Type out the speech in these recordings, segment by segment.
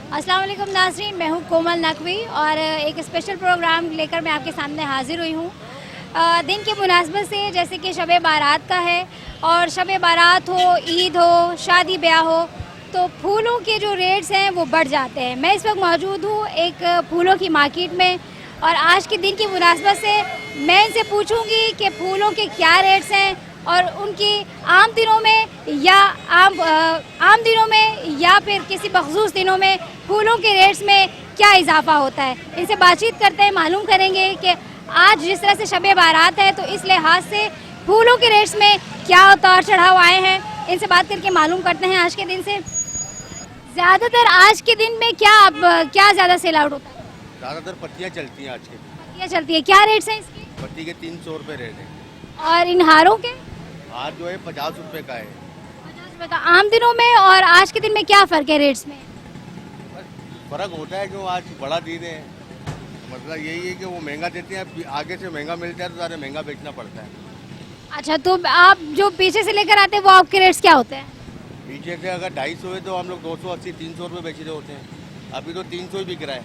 अस्सलाम वालेकुम नाज़रीन, मैं हूँ कोमल नकवी और एक स्पेशल प्रोग्राम लेकर मैं आपके सामने हाजिर हुई हूँ। दिन की मुनासबत से जैसे कि शब बारात का है और शब बारात हो, ईद हो, शादी ब्याह हो, तो फूलों के जो रेट्स हैं वो बढ़ जाते हैं। मैं इस वक्त मौजूद हूँ एक फूलों की मार्केट में और आज के दिन की मुनासबत से मैं इनसे पूछूंगी कि फूलों के क्या रेट्स हैं और उनकी आम दिनों में या आम दिनों में या फिर किसी मखसूस दिनों में फूलों के रेट्स में क्या इजाफा होता है। इनसे बातचीत करते हैं, मालूम करेंगे कि आज जिस तरह से शब बारात है तो इस लिहाज से फूलों के रेट्स में क्या उतार चढ़ाव आए हैं। इनसे बात करके मालूम करते हैं आज के दिन से। ज़्यादातर आज के दिन में क्या ज़्यादा सेल आउट होता है? ज़्यादातर पत्तियाँ चलती हैं आज के। पत्तियाँ चलती है, क्या रेट्स हैं इसकी? पत्ती के 300 रुपये रेट है और इन हारों के? हार जो है 50 रुपये का है। 50 रुपये का। आम दिनों में और आज के दिन में क्या फ़र्क है रेट्स में? फ़र्क होता है कि वो आज बड़ा दिन है, मतलब यही है कि वो महंगा देते हैं, आगे से महंगा मिलता है तो ज़्यादा महंगा बेचना पड़ता है। अच्छा, तो आप जो पीछे से लेकर आते हैं वो आपके रेट्स क्या होते हैं? पीछे से अगर 250 है तो हम लोग 280-300 रुपये बेच रहे होते हैं। अभी तो 300 ही बिक रहा है।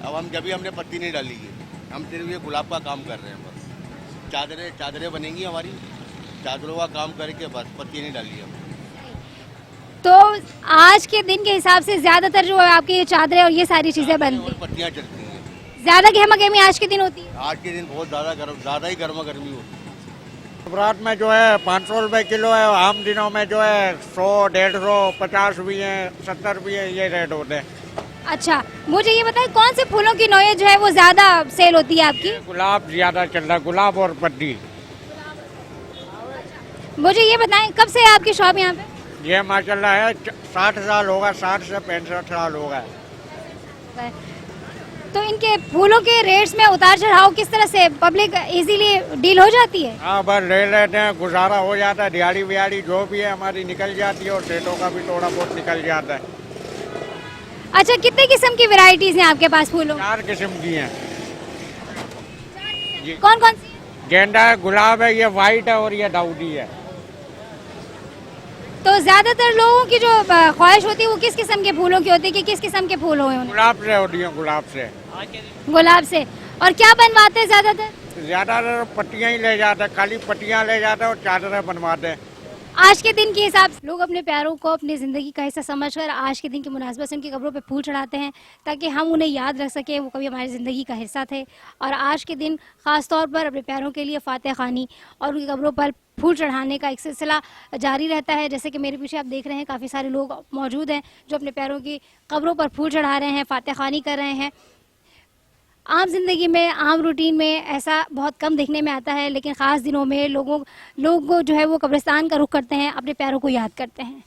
अब हमने पत्ती नहीं डाली है, हम सिर्फ ये गुलाब का काम कर रहे हैं बस। चादरें बनेंगी हमारी, चादरों का काम करके बस, पत्ती नहीं डाली है। तो आज के दिन के हिसाब से ज्यादातर जो है आपकी ये चादरें और ये सारी चीजें बनती हैं, पत्तियाँ चलती हैं। ज्यादा गहमा गहमी आज के दिन होती है। आज के दिन बहुत ज़्यादा ही गर्मा गर्मी होती है। रात में जो है 500 रुपये किलो है, आम दिनों में जो है 100, 150, 50 भी है, 70 भी है, ये रेट होते हैं। अच्छा, मुझे ये बताएं कौन से फूलों की नौयत जो है वो ज्यादा सेल होती है आपकी? गुलाब ज्यादा चल रहा है, गुलाब और पत्ती। मुझे ये बताएं कब से है आपकी शॉप यहाँ पे? ये माशाल्लाह है 60 साल होगा, 60 से 65 साल होगा। तो इनके फूलों के रेट्स में उतार चढ़ाव किस तरह से पब्लिक इजीली डील हो जाती है? हाँ, बस ले लेते हैं, गुजारा हो जाता है, दिहाड़ी बिहाड़ी जो भी है हमारी निकल जाती है और सेठों का भी थोड़ा बहुत निकल जाता है। अच्छा, कितने किस्म की वैरायटीज हैं आपके पास फूलों? 4 किस्म की हैं। कौन कौन सी? गेंदा है, गुलाब है, ये वाइट है और ये दाऊदी है। तो ज्यादातर लोगों की जो ख्वाहिश होती है वो किस किस्म के फूलों की होती है कि किस किस्म के फूल हुए उन्हें? गुलाब से होती है, गुलाब से। गुलाब से। और क्या बनवाते हैं ज्यादातर? ज्यादातर पत्तियां ही ले जाते हैं, खाली पत्तियां ले जाते हैं और चादरें बनवाते हैं। आज के दिन के हिसाब से लोग अपने प्यारों को अपनी ज़िंदगी का हिस्सा समझकर आज के दिन की मुनासबत से उनकी कब्रों पे फूल चढ़ाते हैं ताकि हम उन्हें याद रख सकें, वो कभी हमारी ज़िंदगी का हिस्सा थे। और आज के दिन ख़ास तौर पर अपने प्यारों के लिए फातह खानी और उनकी कब्रों पर फूल चढ़ाने का एक सिलसिला जारी रहता है। जैसे कि मेरे पीछे आप देख रहे हैं काफ़ी सारे लोग मौजूद हैं जो अपने प्यारों की कब्रों पर फूल चढ़ा रहे हैं, फातह खानी कर रहे हैं। आम जिंदगी में, आम रूटीन में ऐसा बहुत कम देखने में आता है, लेकिन ख़ास दिनों में लोग जो है वो कब्रिस्तान का रुख करते हैं, अपने प्यारों को याद करते हैं।